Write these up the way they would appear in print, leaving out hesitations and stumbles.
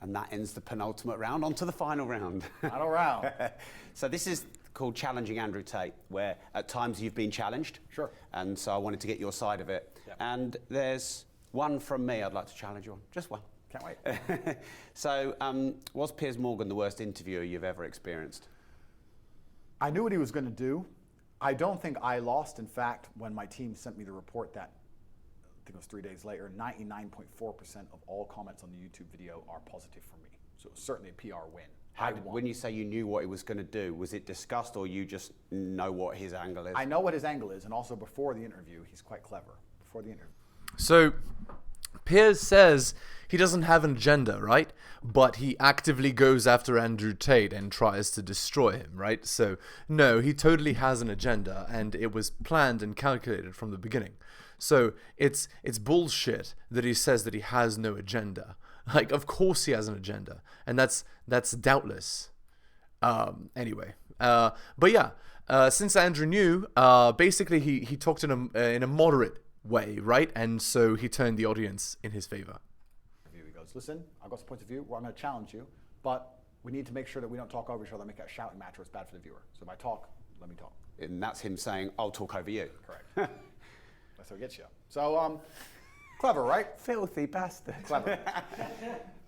And that ends the penultimate round. On to the final round. Final round. So this is called Challenging Andrew Tate, where at times you've been challenged. Sure. And so I wanted to get your side of it. Yep. And there's one from me I'd like to challenge you on. Just one. Can't wait. So was Piers Morgan the worst interviewer you've ever experienced? I knew what he was going to do. I don't think I lost. In fact, when my team sent me the report that, I think it was 3 days later, 99.4% of all comments on the YouTube video are positive for me. So it was certainly a PR win. When you say you knew what he was going to do, was it discussed or you just know what his angle is? I know what his angle is, and also before the interview, he's quite clever. Before the interview. So Piers says he doesn't have an agenda, right? But he actively goes after Andrew Tate and tries to destroy him, right? So no, he totally has an agenda, and it was planned and calculated from the beginning. So it's bullshit that he says that he has no agenda. Like, of course he has an agenda, and that's doubtless. Anyway, but yeah, since Andrew knew, basically he talked in a moderate way, right? And so he turned the audience in his favor. He goes, listen, I've got some points of view. Well, I'm going to challenge you, but we need to make sure that we don't talk over each other and make it a shouting match, or it's bad for the viewer. So if I talk, let me talk. And that's him saying, I'll talk over you. Correct. That's how it gets you. So, clever, right? Filthy bastard. Clever.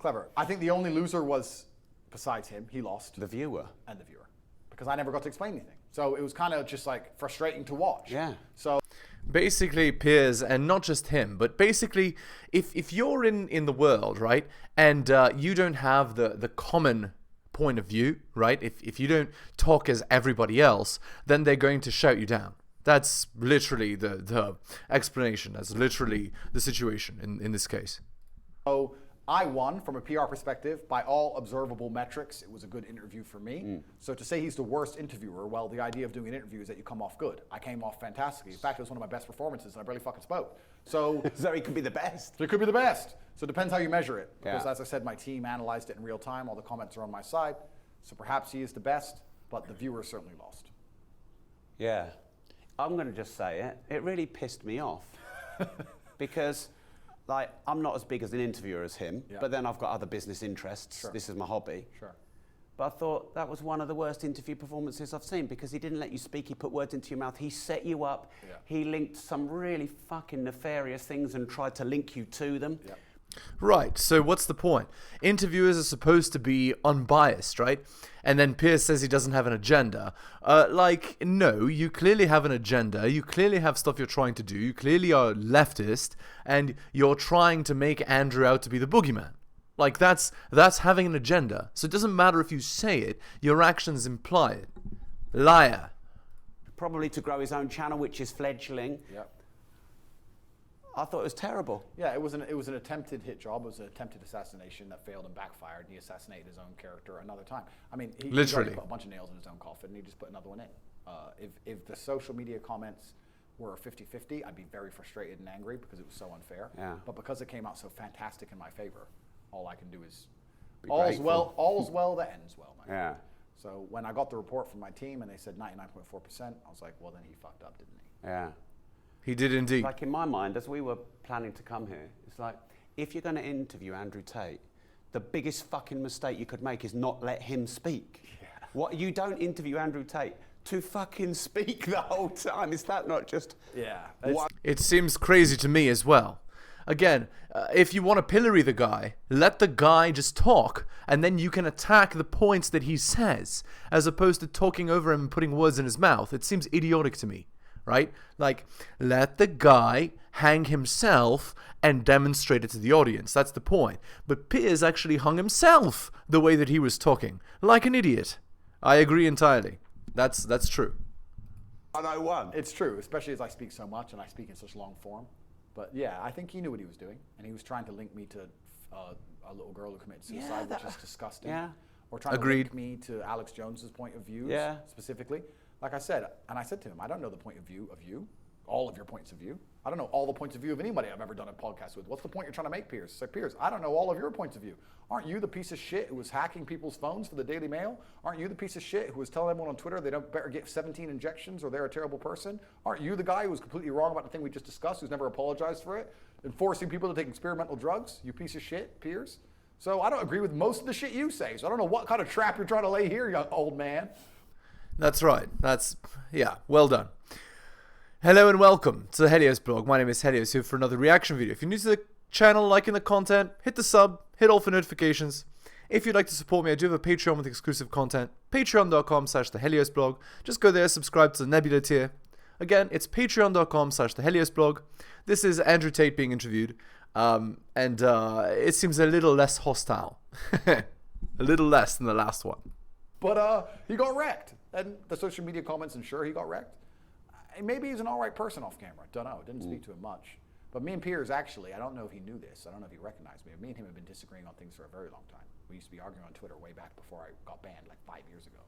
Clever. I think the only loser was, besides him, he lost. The viewer. And the viewer. Because I never got to explain anything. So it was kind of just like frustrating to watch. Yeah. So basically, Piers, and not just him, but basically, if you're in the world, right, and you don't have the common point of view, right, if you don't talk as everybody else, then they're going to shout you down. That's literally the explanation. That's literally the situation in this case. So I won from a PR perspective. By all observable metrics, it was a good interview for me. So to say he's the worst interviewer, well, the idea of doing an interview is that you come off good. I came off fantastically. In fact, it was one of my best performances, and I barely fucking spoke. So, so he could be the best. So it could be the best. So it depends how you measure it. Because Yeah. as I said, my team analyzed it in real time. All the comments are on my side. So perhaps he is the best, but the viewer certainly lost. Yeah. I'm going to just say it. It really pissed me off. Because, like, I'm not as big as an interviewer as him, Yeah. but then I've got other business interests. Sure. This is my hobby. Sure. But I thought that was one of the worst interview performances I've seen, because he didn't let you speak, he put words into your mouth, he set you up, Yeah. he linked some really fucking nefarious things and tried to link you to them. Yeah. Right, so what's the point? Interviewers are supposed to be unbiased, right? And then Piers says he doesn't have an agenda. No, you clearly have an agenda. You clearly have stuff you're trying to do. You clearly are leftist, and you're trying to make Andrew out to be the boogeyman. Like, that's having an agenda. So it doesn't matter if you say it, your actions imply it. Liar. Probably to grow his own channel, which is fledgling. Yeah. I thought it was terrible. Yeah, it was an attempted hit job. It was an attempted assassination that failed and backfired. And he assassinated his own character another time. I mean, he Literally put a bunch of nails in his own coffin, and he just put another one in. If the social media comments were 50-50, I'd be very frustrated and angry because it was so unfair. Yeah. But because it came out so fantastic in my favor, all I can do is grateful. all's well that ends well, man. Yeah. So when I got the report from my team and they said 99.4%, I was like, well, then he fucked up, didn't he? Yeah. He did indeed. Like, in my mind, as we were planning to come here, it's like, if you're going to interview Andrew Tate, the biggest fucking mistake you could make is not let him speak. Yeah. What, you don't interview Andrew Tate to fucking speak the whole time. Is that not just... Yeah. It seems crazy to me as well. Again, if you want to pillory the guy, let the guy just talk, and then you can attack the points that he says, as opposed to talking over him and putting words in his mouth. It seems idiotic to me, right? Like, let the guy hang himself and demonstrate it to the audience. That's the point. But Piers actually hung himself the way that he was talking, like an idiot. I agree entirely. That's true. 101. It's true, especially as I speak so much and I speak in such long form. But yeah, I think he knew what he was doing, and he was trying to link me to a little girl who committed suicide, which is disgusting. Yeah. Or trying to link me to Alex Jones's point of view, specifically. Like I said, and I said to him, I don't know the point of view of you, all of your points of view. I don't know all the points of view of anybody I've ever done a podcast with. What's the point you're trying to make, Piers? Say, Piers, I don't know all of your points of view. Aren't you the piece of shit who was hacking people's phones for the Daily Mail? Aren't you the piece of shit who was telling everyone on Twitter they don't better get 17 injections or they're a terrible person? Aren't you the guy who was completely wrong about the thing we just discussed, who's never apologized for it? And forcing people to take experimental drugs? You piece of shit, Piers? So I don't agree with most of the shit you say. So I don't know what kind of trap you're trying to lay here, young old man. That's right. Yeah, well done. Hello and welcome to the Helios blog. My name is Helios, here for another reaction video. If you're new to the channel, liking the content, hit the sub, hit all for notifications. If you'd like to support me, I do have a Patreon with exclusive content, patreon.com/theheliosblog. Just go there, subscribe to the Nebula tier. Again, it's patreon.com/theheliosblog. This is Andrew Tate being interviewed, and it seems a little less hostile. A little less than the last one. But he got wrecked. And the social media comments ensure he got wrecked. Maybe he's an all right person off camera. Don't know. Didn't speak to him much. But me and Piers, actually, I don't know if he knew this. I don't know if he recognized me. Me and him have been disagreeing on things for a very long time. We used to be arguing on Twitter way back before I got banned, like 5 years ago.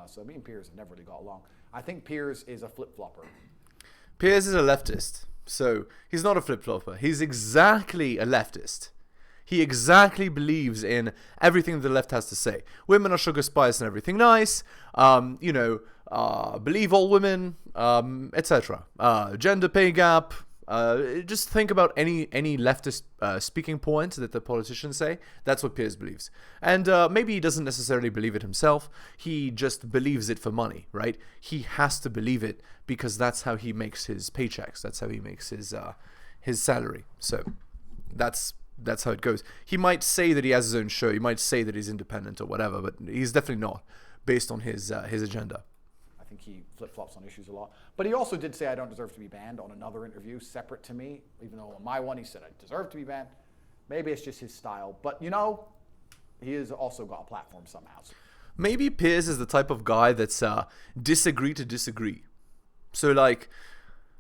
So me and Piers have never really got along. I think Piers is a flip-flopper. Piers is a leftist. So he's not a flip-flopper. He's exactly a leftist. He exactly believes in everything the left has to say. Women are sugar spice and everything nice. Believe all women, etc. Gender pay gap. Just think about any leftist speaking point that the politicians say. That's what Piers believes. And maybe he doesn't necessarily believe it himself. He just believes it for money, right? He has to believe it because that's how he makes his paychecks. That's how he makes his salary. So that's how it goes. He might say that he has his own show. He might say that he's independent or whatever, but he's definitely not based on his agenda. I think he flip-flops on issues a lot. But he also did say I don't deserve to be banned on another interview separate to me, even though on my one he said I deserve to be banned. Maybe it's just his style. But, you know, he has also got a platform somehow. Maybe Piers is the type of guy that's disagree to disagree. So, like,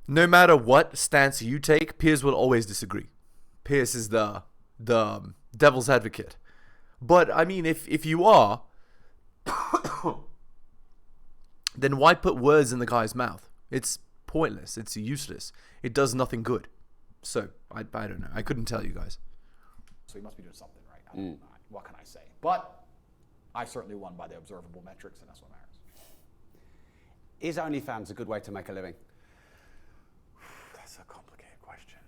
no matter what stance you take, Piers will always disagree. Piers is the devil's advocate. But, I mean, if you are, then why put words in the guy's mouth? It's pointless. It's useless. It does nothing good. So, I don't know. I couldn't tell you guys. So he must be doing something right. I don't know. What can I say? But I certainly won by the observable metrics, and that's what matters. Is OnlyFans a good way to make a living? That's a complicated question.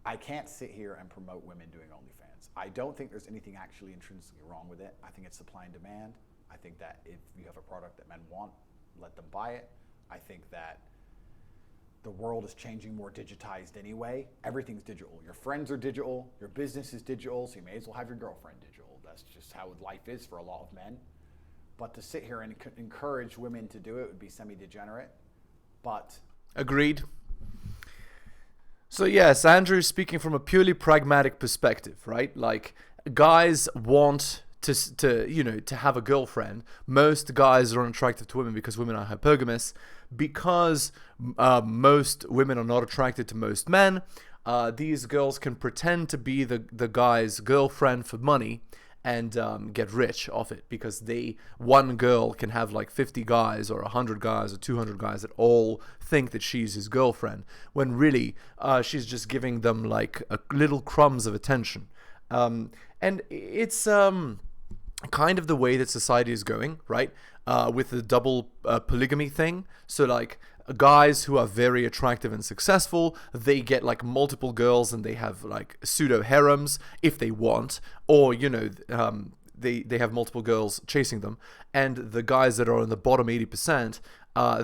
I can't sit here and promote women doing OnlyFans. I don't think there's anything actually intrinsically wrong with it. I think it's supply and demand. I think that if you have a product that men want, let them buy it. I think that the world is changing more digitized anyway. Everything's digital. Your friends are digital. Your business is digital, so you may as well have your girlfriend digital. That's just how life is for a lot of men. But to sit here and encourage women to do it would be semi-degenerate. But agreed. So yes, Andrew's speaking from a purely pragmatic perspective, right? Like, guys want to have a girlfriend. Most guys are unattractive to women because women are hypergamous. Because most women are not attracted to most men, these girls can pretend to be the guy's girlfriend for money and get rich off it, because one girl can have like 50 guys or 100 guys or 200 guys that all think that she's his girlfriend, when really she's just giving them like little crumbs of attention. And it's kind of the way that society is going, right? With the double polygamy thing. So like, guys who are very attractive and successful, they get like multiple girls and they have like pseudo harems if they want, or they have multiple girls chasing them. And the guys that are in the bottom 80%,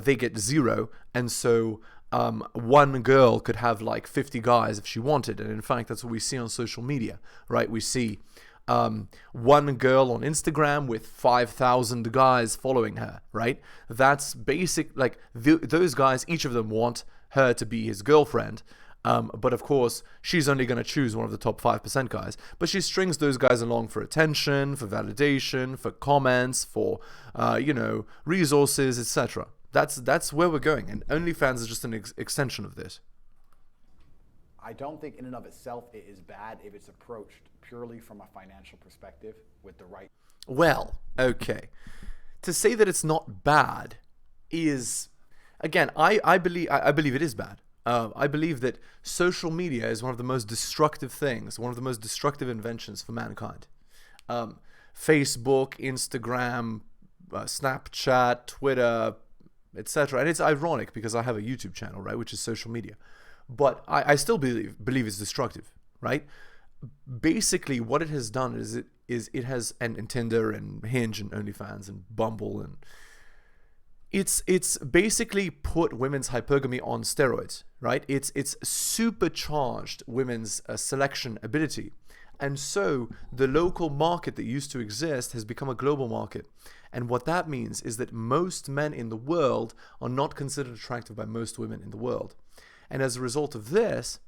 they get zero, and so one girl could have like 50 guys if she wanted. And in fact, that's what we see on social media, right? We see one girl on Instagram with 5,000 guys following her, right? That's basic, like those guys, each of them want her to be his girlfriend. But of course, she's only going to choose one of the top 5% guys. But she strings those guys along for attention, for validation, for comments, for, resources, etc. That's where we're going. And OnlyFans is just an extension of this. I don't think in and of itself it is bad if it's approached purely from a financial perspective with the right. Well, okay. To say that it's not bad is, again, I believe it is bad. I believe that social media is one of the most destructive things, one of the most destructive inventions for mankind. Facebook, Instagram, Snapchat, Twitter, etc. And it's ironic because I have a YouTube channel, right, which is social media. But I still believe it's destructive, right? basically what it has done is it has, and Tinder and Hinge and OnlyFans and Bumble, and it's basically put women's hypergamy on steroids, right? It's supercharged women's selection ability. And so the local market that used to exist has become a global market. And what that means is that most men in the world are not considered attractive by most women in the world. And as a result of this,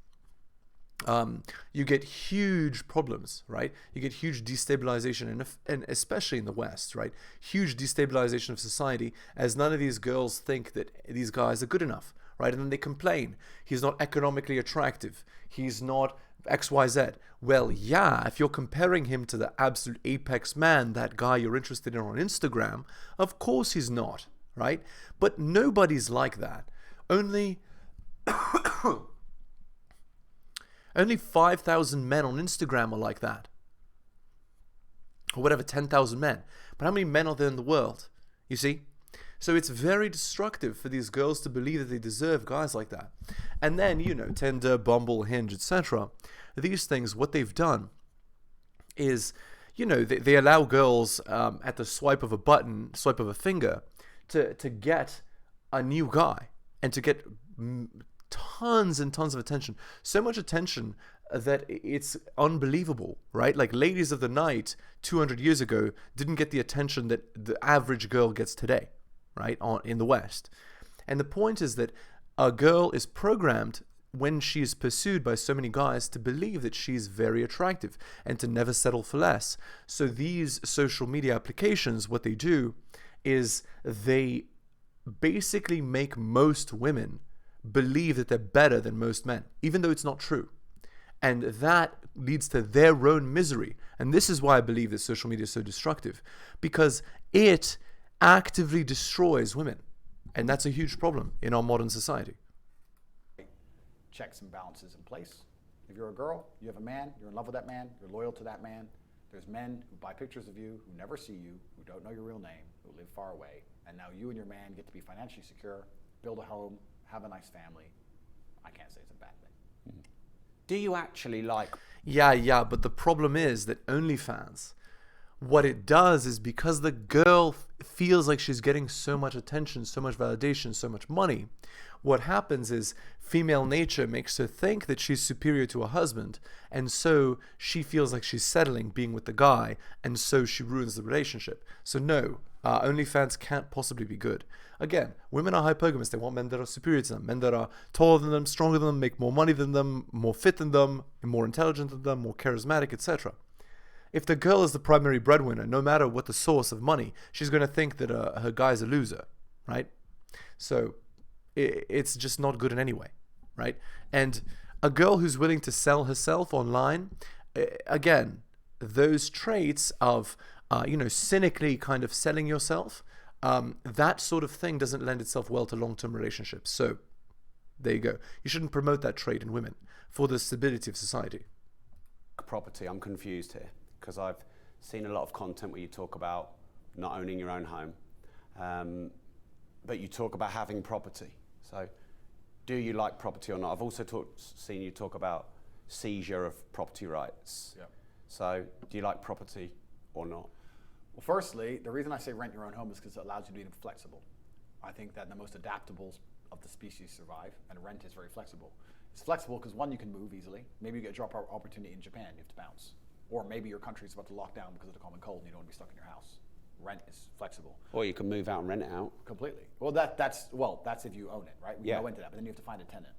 you get huge problems, right? You get huge destabilization, and especially in the West, right? Huge destabilization of society, as none of these girls think that these guys are good enough, right? And then they complain. He's not economically attractive. He's not XYZ. Well, yeah, if you're comparing him to the absolute apex man, that guy you're interested in on Instagram, of course he's not, right? But nobody's like that. Only 5,000 men on Instagram are like that. Or whatever, 10,000 men. But how many men are there in the world? You see? So it's very destructive for these girls to believe that they deserve guys like that. And then, you know, Tinder, Bumble, Hinge, etc. These things, what they've done is, you know, they allow girls at the swipe of a button, swipe of a finger, to get a new guy and to get tons and tons of attention. So much attention that it's unbelievable, right? Like ladies of the night 200 years ago didn't get the attention that the average girl gets today, right? In the West. And the point is that a girl is programmed when she is pursued by so many guys to believe that she's very attractive and to never settle for less. So these social media applications, what they do is they basically make most women believe that they're better than most men, even though it's not true. And that leads to their own misery. And this is why I believe that social media is so destructive, because it actively destroys women. And that's a huge problem in our modern society. Checks and balances in place. If you're a girl, you have a man, you're in love with that man, you're loyal to that man. There's men who buy pictures of you, who never see you, who don't know your real name, who live far away. And now you and your man get to be financially secure, build a home, have a nice family. I can't say it's a bad thing. Do you actually like... Yeah, but the problem is that OnlyFans, what it does is because the girl feels like she's getting so much attention, so much validation, so much money, what happens is female nature makes her think that she's superior to her husband, and so she feels like she's settling being with the guy, and so she ruins the relationship. So no, OnlyFans can't possibly be good. Again, women are hypergamous. They want men that are superior to them, men that are taller than them, stronger than them, make more money than them, more fit than them, more intelligent than them, more charismatic, etc. If the girl is the primary breadwinner, no matter what the source of money, she's going to think that her guy's a loser, right? So it's just not good in any way, right? And a girl who's willing to sell herself online, again, those traits of, cynically kind of selling yourself, that sort of thing doesn't lend itself well to long-term relationships. So there you go. You shouldn't promote that trait in women for the stability of society. Property, I'm confused here because I've seen a lot of content where you talk about not owning your own home, but you talk about having property. So do you like property or not? I've also seen you talk about seizure of property rights. Yeah. So do you like property or not? Well, firstly, the reason I say rent your own home is because it allows you to be flexible. I think that the most adaptable of the species survive, and rent is very flexible. It's flexible because, one, you can move easily. Maybe you get a job opportunity in Japan, you have to bounce. Or maybe your country's about to lock down because of the common cold and you don't want to be stuck in your house. Rent is flexible. Or you can move out and rent it out. Completely. Well, that's if you own it, right? We Yeah. go into that, but then you have to find a tenant.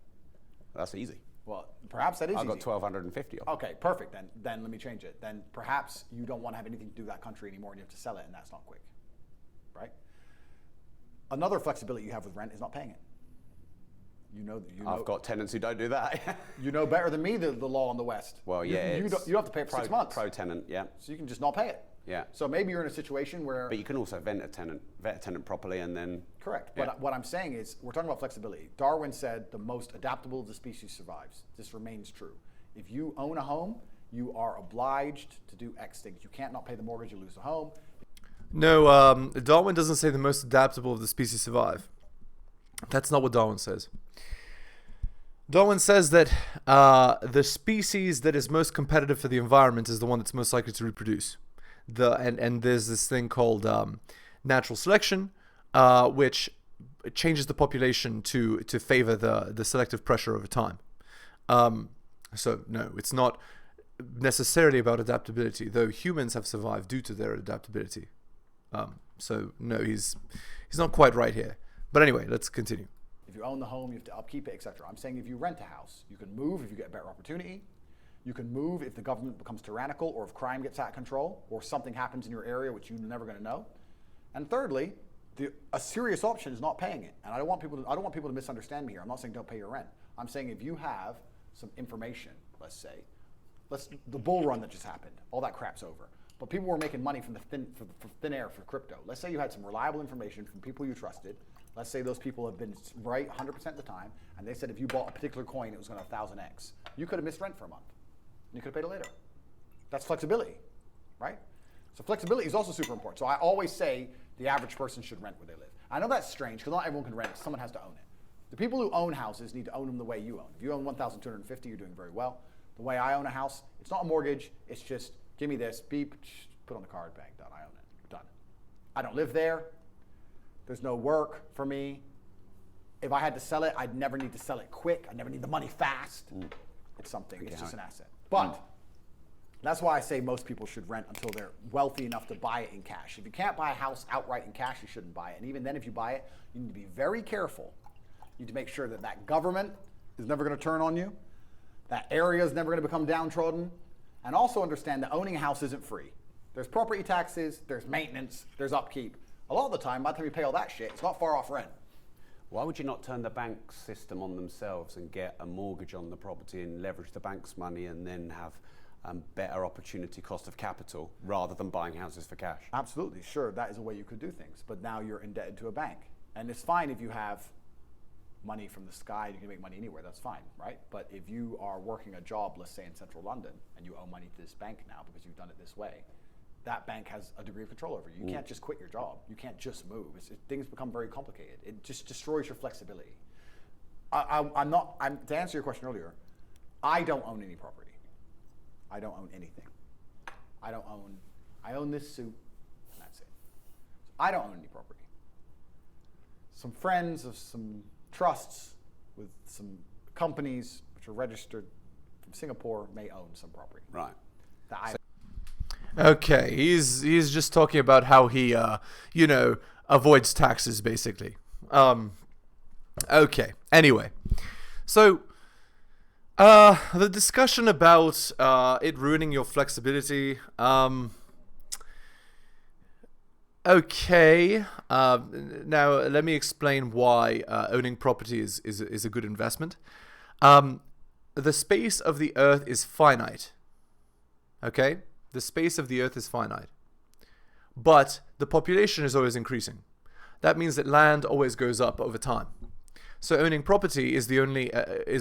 That's easy. Well, perhaps that is I've got easy. 1,250 of them. Okay, perfect. Then let me change it. Then perhaps you don't want to have anything to do with that country anymore and you have to sell it, and that's not quick, right? Another flexibility you have with rent is not paying it. I've got tenants who don't do that. You know better than me the law in the West. Well, yeah. You don't have to pay it for 6 months. Pro tenant, yeah. So you can just not pay it. Yeah. So maybe you're in a situation where... But you can also vet a tenant properly and then... Correct. Yeah. But what I'm saying is, we're talking about flexibility. Darwin said the most adaptable of the species survives. This remains true. If you own a home, you are obliged to do X things. You can't not pay the mortgage, you lose the home. No, Darwin doesn't say the most adaptable of the species survive. That's not what Darwin says. Darwin says that the species that is most competitive for the environment is the one that's most likely to reproduce. And there's this thing called natural selection, which changes the population to favor the selective pressure over time. So no, it's not necessarily about adaptability, though humans have survived due to their adaptability. So no, he's not quite right here. But anyway, let's continue. If you own the home, you have to upkeep it, etc. I'm saying if you rent a house, you can move if you get a better opportunity. You can move if the government becomes tyrannical, or if crime gets out of control, or something happens in your area which you're never going to know. And thirdly, a serious option is not paying it. And I don't want people to misunderstand me here. I'm not saying don't pay your rent. I'm saying if you have some information, let's say, the bull run that just happened, all that crap's over. But people were making money from thin air for crypto. Let's say you had some reliable information from people you trusted. Let's say those people have been right 100% of the time, and they said if you bought a particular coin, it was going to 1,000x. You could have missed rent for a month. And you could have paid it later. That's flexibility, right? So flexibility is also super important. So I always say the average person should rent where they live. I know that's strange because not everyone can rent it. Someone has to own it. The people who own houses need to own them the way you own. If you own 1,250, you're doing very well. The way I own a house, it's not a mortgage. It's just give me this, beep, put on the card, bang, done. I own it, done. I don't live there. There's no work for me. If I had to sell it, I'd never need to sell it quick. I'd never need the money fast. It's something. It's just an asset. But that's why I say most people should rent until they're wealthy enough to buy it in cash. If you can't buy a house outright in cash, you shouldn't buy it. And even then, if you buy it, you need to be very careful. You need to make sure that that government is never going to turn on you. That area is never going to become downtrodden. And also understand that owning a house isn't free. There's property taxes, there's maintenance, there's upkeep. A lot of the time, by the time you pay all that shit, it's not far off rent. Why would you not turn the bank system on themselves and get a mortgage on the property and leverage the bank's money and then have better opportunity cost of capital rather than buying houses for cash? Absolutely, sure, that is a way you could do things. But now you're indebted to a bank. And it's fine if you have money from the sky, you can make money anywhere, that's fine, right? But if you are working a job, let's say in central London, and you owe money to this bank now because you've done it this way, that bank has a degree of control over you. You can't just quit your job. You can't just move. Things become very complicated. It just destroys your flexibility. To answer your question earlier, I don't own any property. I don't own anything. I own this suit, and that's it. I don't own any property. Some friends of some trusts with some companies which are registered from Singapore may own some property. Right. Okay, he's just talking about how he avoids taxes basically. Okay. Anyway, so the discussion about it ruining your flexibility. Okay. Now let me explain why owning property is a good investment. The space of the earth is finite. Okay? The space of the earth is finite. But the population is always increasing. That means that land always goes up over time. So owning property is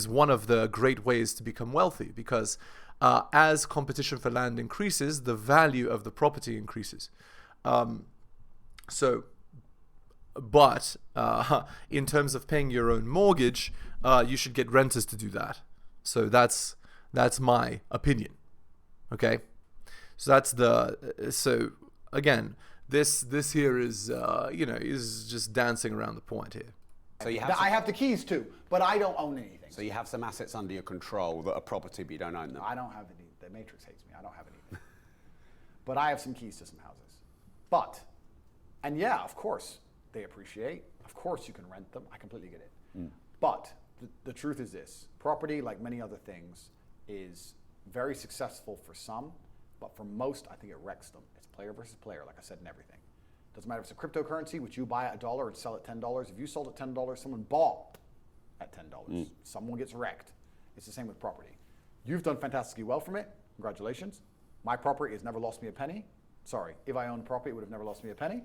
one of the great ways to become wealthy, because as competition for land increases, the value of the property increases. But in terms of paying your own mortgage, you should get renters to do that. So that's my opinion. Okay? So again, this here is is just dancing around the point here. So I have the keys too, but I don't own anything. So you have some assets under your control that are property, but you don't own them. I don't have any. The Matrix hates me. I don't have anything. But I have some keys to some houses. And yeah, of course, they appreciate. Of course, you can rent them. I completely get it. But the truth is this. Property, like many other things, is very successful for some, but for most, I think it wrecks them. It's player versus player, like I said, in everything. Doesn't matter if it's a cryptocurrency, which you buy at $1 and sell at $10. If you sold at $10, someone bought at $10. Someone gets wrecked. It's the same with property. You've done fantastically well from it. Congratulations. My property has never lost me a penny. Sorry, if I owned property, it would have never lost me a penny.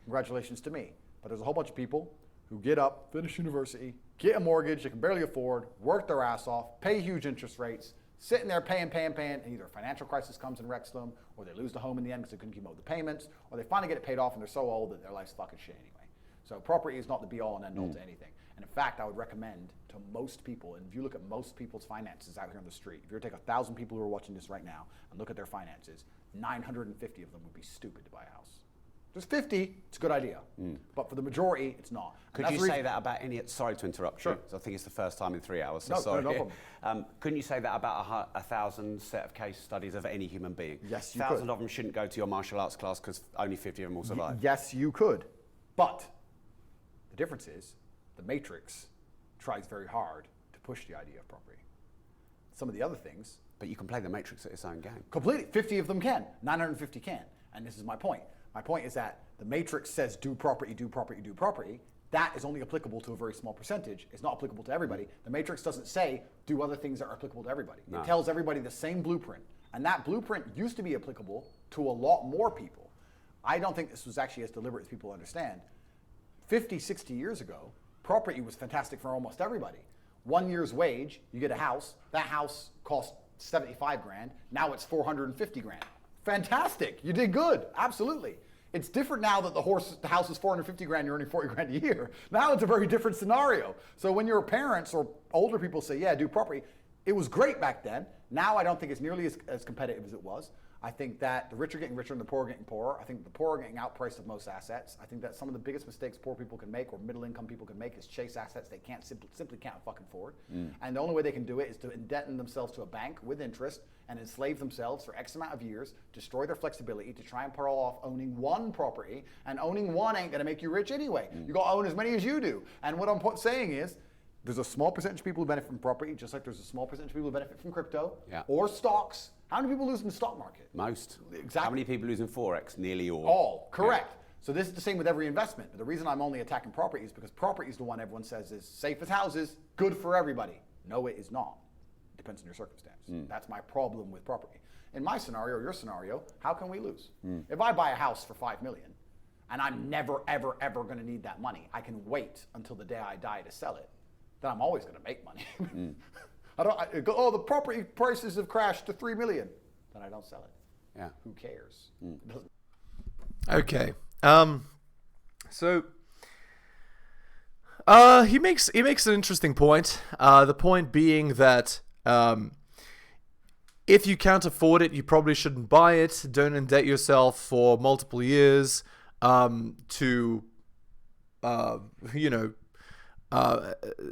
Congratulations to me. But there's a whole bunch of people who get up, finish university, get a mortgage they can barely afford, work their ass off, pay huge interest rates, sitting there paying, and either a financial crisis comes and wrecks them, or they lose the home in the end because they couldn't keep up with the payments, or they finally get it paid off and they're so old that their life's fucking shit anyway. So property is not the be all and end all to anything. And in fact, I would recommend to most people, and if you look at most people's finances out here on the street, if you were to take 1,000 people who are watching this right now and look at their finances, 950 of them would be stupid to buy a house. There's 50, it's a good idea. But for the majority, it's not. Could you say that about any, sorry to interrupt you, I think it's the first time in 3 hours, so No, sorry. no problem. Couldn't you say that about 1,000 set of case studies of any human being? Yes, you 1,000 could. of them shouldn't go to your martial arts class because only 50 of them will survive. Yes, you could. But the difference is the Matrix tries very hard to push the idea of property. Some of the other things... But you can play the Matrix at its own game. Completely. 50 of them can. 950 can. And this is my point. My point is that the Matrix says do property, do property, do property. That is only applicable to a very small percentage. It's not applicable to everybody. The Matrix doesn't say do other things that are applicable to everybody. No. It tells everybody the same blueprint. And that blueprint used to be applicable to a lot more people. I don't think this was actually as deliberate as people understand. 50, 60 years ago, property was fantastic for almost everybody. 1 year's wage, you get a house. That house cost 75 grand. Now it's 450 grand. Fantastic. You did good. Absolutely. It's different now that the house is 450 grand, you're earning 40 grand a year. Now it's a very different scenario. So when your parents or older people say, yeah, do property, it was great back then. Now I don't think it's nearly as competitive as it was. I think that the rich are getting richer and the poor are getting poorer. I think the poor are getting outpriced of most assets. I think that some of the biggest mistakes poor people can make or middle income people can make is chase assets they can't simply can't fucking afford. And the only way they can do it is to indebt themselves to a bank with interest and enslave themselves for X amount of years, destroy their flexibility to try and pull off owning one property, and owning one ain't gonna make you rich anyway. You gotta own as many as you do. And what I'm saying is, there's a small percentage of people who benefit from property, just like there's a small percentage of people who benefit from crypto or stocks. How many people lose in the stock market? Most. Exactly. How many people lose in Forex? Nearly all. All, correct. Yeah. So this is the same with every investment. But the reason I'm only attacking property is because property is the one everyone says is safe as houses, good for everybody. No, it is not. It depends on your circumstance. That's my problem with property. In my scenario, or your scenario, how can we lose? If I buy a house for $5 million, and I'm never, ever, ever going to need that money, I can wait until the day I die to sell it, then I'm always going to make money. I go, oh, the property prices have crashed to $3 million. Then I don't sell it. Yeah. Who cares? Okay. So he makes an interesting point. The point being that if you can't afford it, you probably shouldn't buy it. Don't indebt yourself for multiple years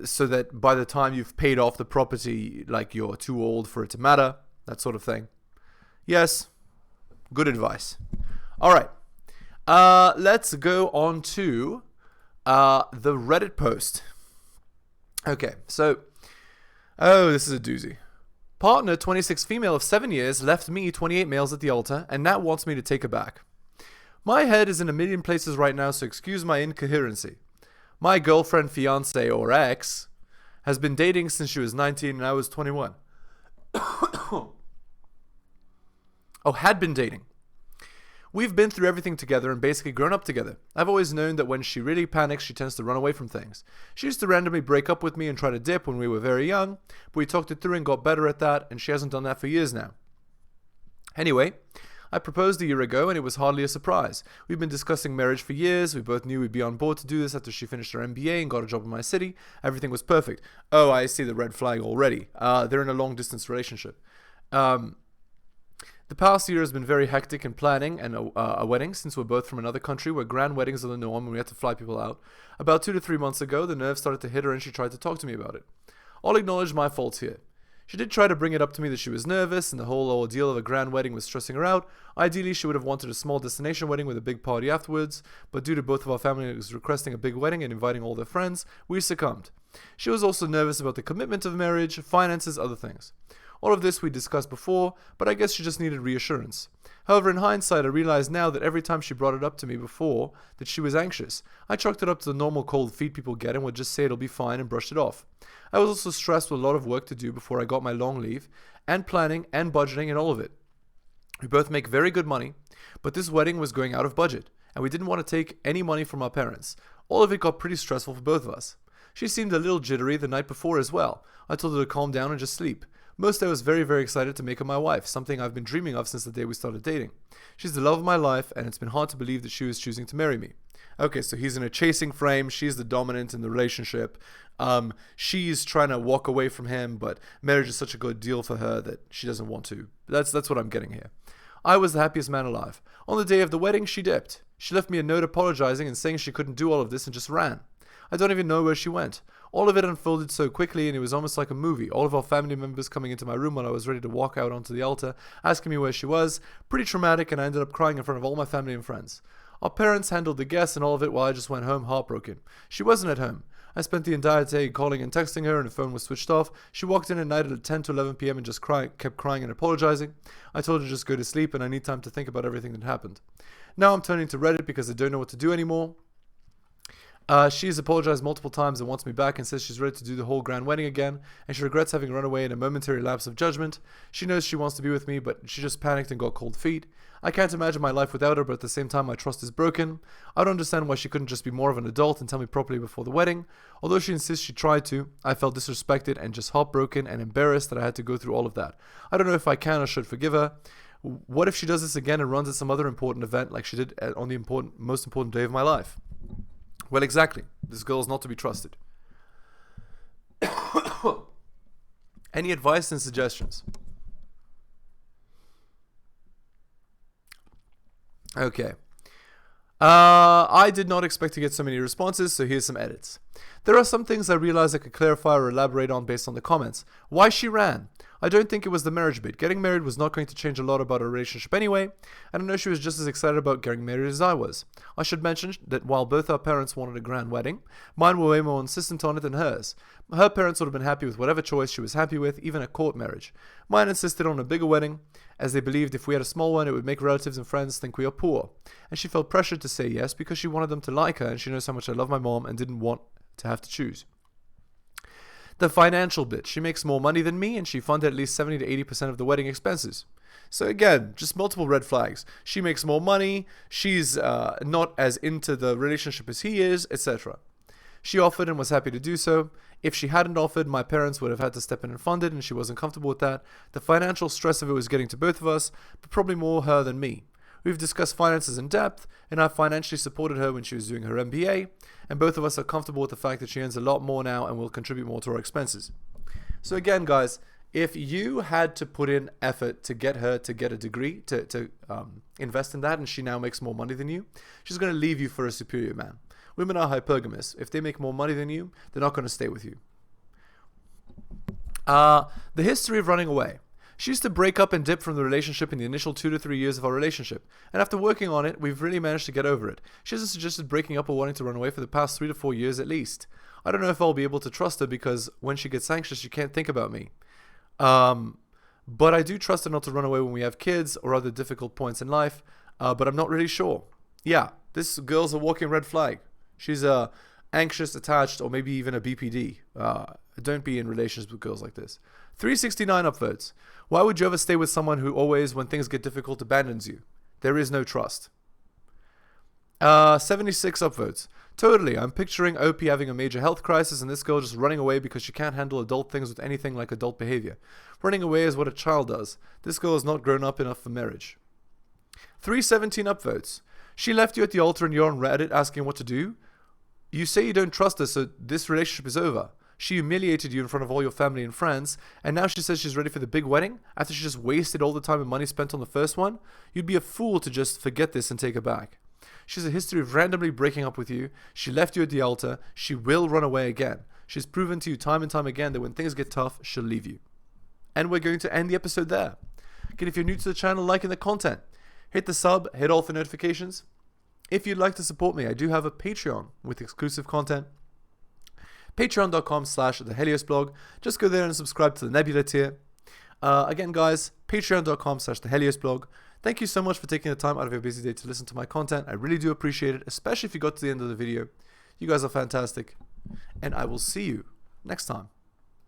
so that by the time you've paid off the property, like you're too old for it to matter, that sort of thing. Yes, good advice. All right, let's go on to the Reddit post. Okay, so, this is a doozy. Partner, 26 female of 7 years, left me, 28 males at the altar, and now wants me to take her back. My head is in a million places right now, so excuse my incoherency. My girlfriend, fiance, or ex has been dating since she was 19 and I was 21. Had been dating. We've been through everything together and basically grown up together. I've always known that when she really panics, she tends to run away from things. She used to randomly break up with me and try to dip when we were very young, but we talked it through and got better at that, and she hasn't done that for years now. Anyway, I proposed a year ago and it was hardly a surprise. We've been discussing marriage for years. We both knew we'd be on board to do this after she finished her MBA and got a job in my city. Everything was perfect. Oh, I see the red flag already. They're in a long distance relationship. The past year has been very hectic in planning and a wedding, since we're both from another country where grand weddings are the norm and we had to fly people out. About 2 to 3 months ago, the nerves started to hit her and she tried to talk to me about it. I'll acknowledge my faults here. She did try to bring it up to me that she was nervous and the whole ordeal of a grand wedding was stressing her out. Ideally, she would have wanted a small destination wedding with a big party afterwards, but due to both of our families requesting a big wedding and inviting all their friends, we succumbed. She was also nervous about the commitment of marriage, finances, other things. All of this we discussed before, but I guess she just needed reassurance. However, in hindsight, I realize now that every time she brought it up to me before that she was anxious, I chalked it up to the normal cold feet people get and would just say it'll be fine and brushed it off. I was also stressed with a lot of work to do before I got my long leave, and planning and budgeting and all of it. We both make very good money, but this wedding was going out of budget, and we didn't want to take any money from our parents. All of it got pretty stressful for both of us. She seemed a little jittery the night before as well. I told her to calm down and just sleep. Most I was very, very excited to make her my wife, something I've been dreaming of since the day we started dating. She's the love of my life, and it's been hard to believe that she was choosing to marry me. Okay, so he's in a chasing frame. She's the dominant in the relationship. She's trying to walk away from him, but marriage is such a good deal for her that she doesn't want to. That's what I'm getting here. I was the happiest man alive. On the day of the wedding, she dipped. She left me a note apologizing and saying she couldn't do all of this and just ran. I don't even know where she went. All of it unfolded so quickly and it was almost like a movie. All of our family members coming into my room when I was ready to walk out onto the altar, asking me where she was. Pretty traumatic, and I ended up crying in front of all my family and friends. Our parents handled the guests and all of it while I just went home heartbroken. She wasn't at home. I spent the entire day calling and texting her and the phone was switched off. She walked in at night at 10 to 11 p.m. and just kept crying and apologizing. I told her to just go to sleep and I need time to think about everything that happened. Now I'm turning to Reddit because I don't know what to do anymore. She's apologized multiple times and wants me back and says she's ready to do the whole grand wedding again, and she regrets having run away in a momentary lapse of judgment. She knows she wants to be with me, but she just panicked and got cold feet. I can't imagine my life without her, but at the same time my trust is broken. I don't understand why she couldn't just be more of an adult and tell me properly before the wedding. Although she insists she tried to, I felt disrespected and just heartbroken and embarrassed that I had to go through all of that. I don't know if I can or should forgive her. What if she does this again and runs at some other important event like she did on the most important day of my life? Well, exactly. This girl is not to be trusted. Any advice and suggestions? Okay. I did not expect to get so many responses, so here's some edits. There are some things I realized I could clarify or elaborate on based on the comments. Why she ran? I don't think it was the marriage bit. Getting married was not going to change a lot about our relationship anyway, and I know she was just as excited about getting married as I was. I should mention that while both our parents wanted a grand wedding, mine were way more insistent on it than hers. Her parents would have been happy with whatever choice she was happy with, even a court marriage. Mine insisted on a bigger wedding, as they believed if we had a small one it would make relatives and friends think we are poor. And she felt pressured to say yes because she wanted them to like her, and she knows how much I love my mom and didn't want to have to choose. The financial bit. She makes more money than me and she funded at least 70 to 80% of the wedding expenses. So again, just multiple red flags. She makes more money, she's not as into the relationship as he is, etc. She offered and was happy to do so. If she hadn't offered, my parents would have had to step in and fund it, and she wasn't comfortable with that. The financial stress of it was getting to both of us, but probably more her than me. We've discussed finances in depth, and I financially supported her when she was doing her MBA, and both of us are comfortable with the fact that she earns a lot more now and will contribute more to our expenses. So again, guys, if you had to put in effort to get her to get a degree, to invest in that, and she now makes more money than you, she's going to leave you for a superior man. Women are hypergamous. If they make more money than you, they're not going to stay with you. The history of running away. She used to break up and dip from the relationship in the initial 2 to 3 years of our relationship, and after working on it, we've really managed to get over it. She hasn't suggested breaking up or wanting to run away for the past 3 to 4 years at least. I don't know if I'll be able to trust her because when she gets anxious, she can't think about me. But I do trust her not to run away when we have kids or other difficult points in life, but I'm not really sure. Yeah, this girl's a walking red flag. She's anxious, attached, or maybe even a BPD. Don't be in relations with girls like this. 369 upvotes. Why would you ever stay with someone who always, when things get difficult, abandons you? There is no trust. 76 upvotes. Totally, I'm picturing OP having a major health crisis and this girl just running away because she can't handle adult things with anything like adult behavior. Running away is what a child does. This girl is not grown up enough for marriage. 317 upvotes. She left you at the altar and you're on Reddit asking what to do? You say you don't trust her, so this relationship is over. She humiliated you in front of all your family and friends, and now she says she's ready for the big wedding after she just wasted all the time and money spent on the first one? You'd be a fool to just forget this and take her back. She has a history of randomly breaking up with you. She left you at the altar. She will run away again. She's proven to you time and time again that when things get tough, she'll leave you. And we're going to end the episode there. Again, if you're new to the channel, liking the content, hit the sub, hit all the notifications. If you'd like to support me, I do have a Patreon with exclusive content. Patreon.com/theheliosblog. Just go there and subscribe to the Nebula tier. Again, guys, Patreon.com/theheliosblog. Thank you so much for taking the time out of your busy day to listen to my content. I really do appreciate it, especially if you got to the end of the video. You guys are fantastic. And I will see you next time.